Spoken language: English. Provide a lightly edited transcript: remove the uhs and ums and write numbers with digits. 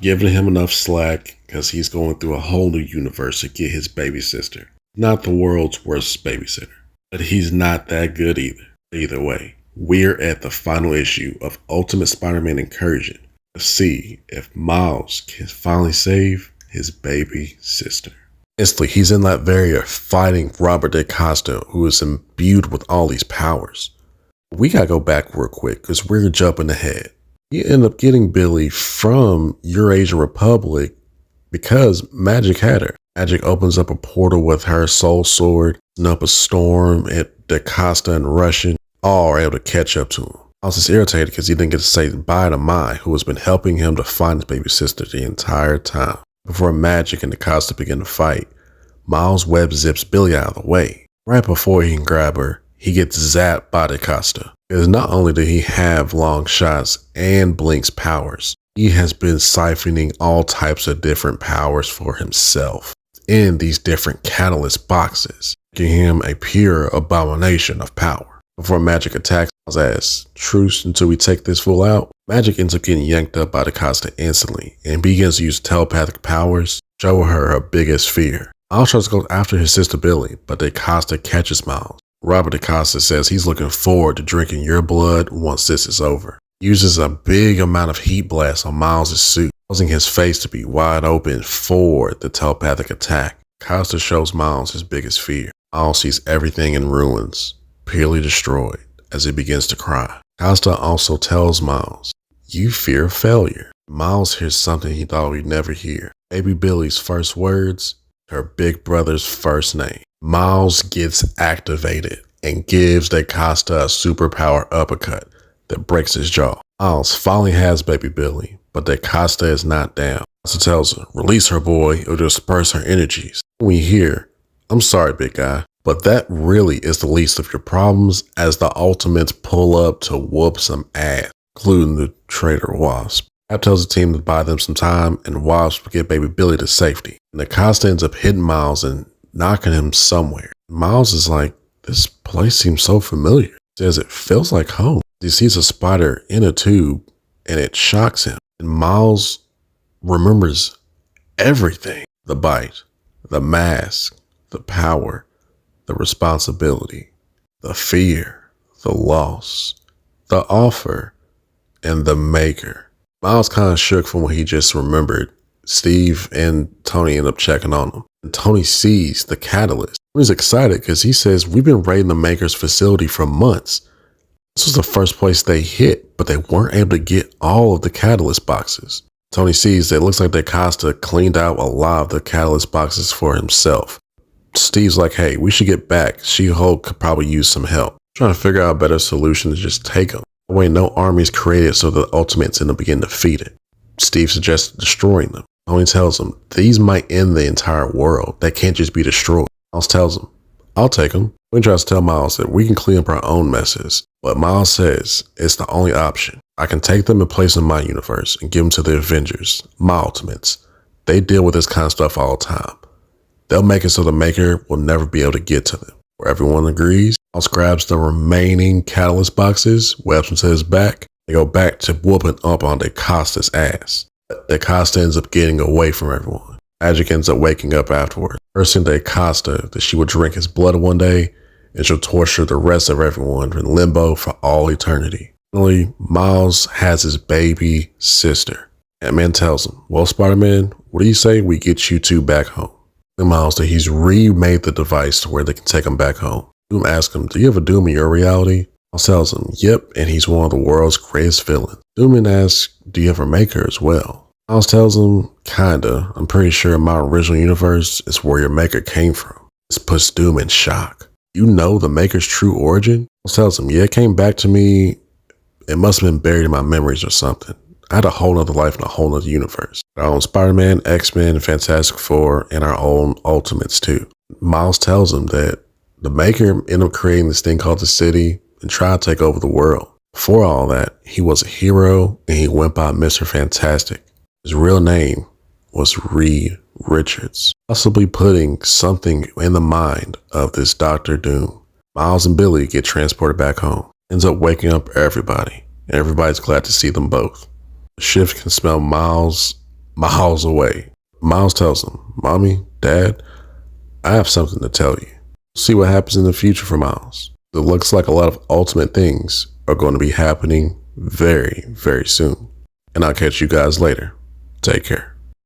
giving him enough slack because he's going through a whole new universe to get his baby sister. Not the world's worst babysitter, but he's not that good either. Either way, we're at the final issue of Ultimate Spider-Man Incursion to see if Miles can finally save his baby sister. Instantly, he's in Latveria fighting Robert DaCosta, who is imbued with all these powers. We gotta go back real quick because we're jumping ahead. You end up getting Billy from Eurasian Republic because Magic had her. Magic opens up a portal with her soul sword, and up a storm at DaCosta and Russian, all are able to catch up to him. Miles is irritated because he didn't get to say goodbye to Mai, who has been helping him to find his baby sister the entire time. Before Magic and DaCosta begin to fight, Miles web zips Billy out of the way. Right before he can grab her, he gets zapped by DaCosta. Because not only did he have long shots and Blink's powers, he has been siphoning all types of different powers for himself in these different catalyst boxes, making him a pure abomination of power. Before Magic attacks Miles' ass, truce until we take this fool out, Magic ends up getting yanked up by DaCosta instantly and begins to use telepathic powers to show her biggest fear. Miles tries to go after his sister Billy, but DaCosta catches Miles. Robert DaCosta says he's looking forward to drinking your blood once this is over. He uses a big amount of heat blast on Miles' suit, causing his face to be wide open for the telepathic attack. DaCosta shows Miles his biggest fear. Miles sees everything in ruins, purely destroyed, as he begins to cry. DaCosta also tells Miles, "You fear failure." Miles hears something he thought he'd never hear. Baby Billy's first words, her big brother's first name. Miles gets activated and gives DaCosta a superpower uppercut that breaks his jaw. Miles finally has baby Billy, but DaCosta is not down. DaCosta tells her, "Release her, boy, it'll disperse her energies." We hear, "I'm sorry, big guy, but that really is the least of your problems," as the Ultimates pull up to whoop some ass, including the traitor Wasp. Cap tells the team to buy them some time, and Wasp will get baby Billy to safety. And DaCosta ends up hitting Miles and knocking him somewhere. Miles is like, "This place seems so familiar." He says it feels like home. He sees a spider in a tube and it shocks him. And Miles remembers everything. The bite, the mask, the power, the responsibility, the fear, the loss, the offer, and the maker. Miles kind of shook from what he just remembered. Steve and Tony end up checking on him. And Tony sees the catalyst. He's excited because he says, "We've been raiding the Maker's facility for months. This was the first place they hit, but they weren't able to get all of the catalyst boxes." Tony sees that it looks like DaCosta cleaned out a lot of the catalyst boxes for himself. Steve's like, "Hey, we should get back. She-Hulk could probably use some help." Trying to figure out a better solution to just take them. That way no army is created so the Ultimates end up getting defeated. Steve suggests destroying them. Tony tells him these might end the entire world. They can't just be destroyed. Miles tells him, "I'll take them." Tony tries to tell Miles that we can clean up our own messes, but Miles says it's the only option. "I can take them and place them in my universe and give them to the Avengers, my Ultimates. They deal with this kind of stuff all the time. They'll make it so the Maker will never be able to get to them." Where everyone agrees, Miles grabs the remaining catalyst boxes, webs them to his back. They go back to whooping up on DaCosta's ass. But DaCosta ends up getting away from everyone. Magic ends up waking up afterward, cursing DaCosta that she would drink his blood one day and she'll torture the rest of everyone in limbo for all eternity. Finally, Miles has his baby sister. Ant-Man tells him, "Well, Spider-Man, what do you say we get you two back home?" And Miles that he's remade the device to where they can take him back home. Doom asks him, "Do you have a Doom in your reality?" Miles tells him, "Yep, and he's one of the world's greatest villains." Doom asks, "Do you have a Maker as well?" Miles tells him, "Kinda. I'm pretty sure my original universe is where your Maker came from." This puts Doom in shock. "You know the Maker's true origin?" Miles tells him, "Yeah, it came back to me. It must have been buried in my memories or something. I had a whole nother life in a whole nother universe. Our own Spider-Man, X-Men, Fantastic Four, and our own Ultimates too." Miles tells him that the Maker ended up creating this thing called the City and tried to take over the world. Before all that, he was a hero and he went by Mr. Fantastic. His real name was Reed Richards, possibly putting something in the mind of this Dr. Doom. Miles and Billy get transported back home. Ends up waking up everybody, and everybody's glad to see them both. The shift can smell Miles miles away. Miles tells him, Mommy, Dad, I have something to tell you. See what happens in the future for Miles. It looks like a lot of ultimate things are going to be happening very, very soon. And I'll catch you guys later. Take care.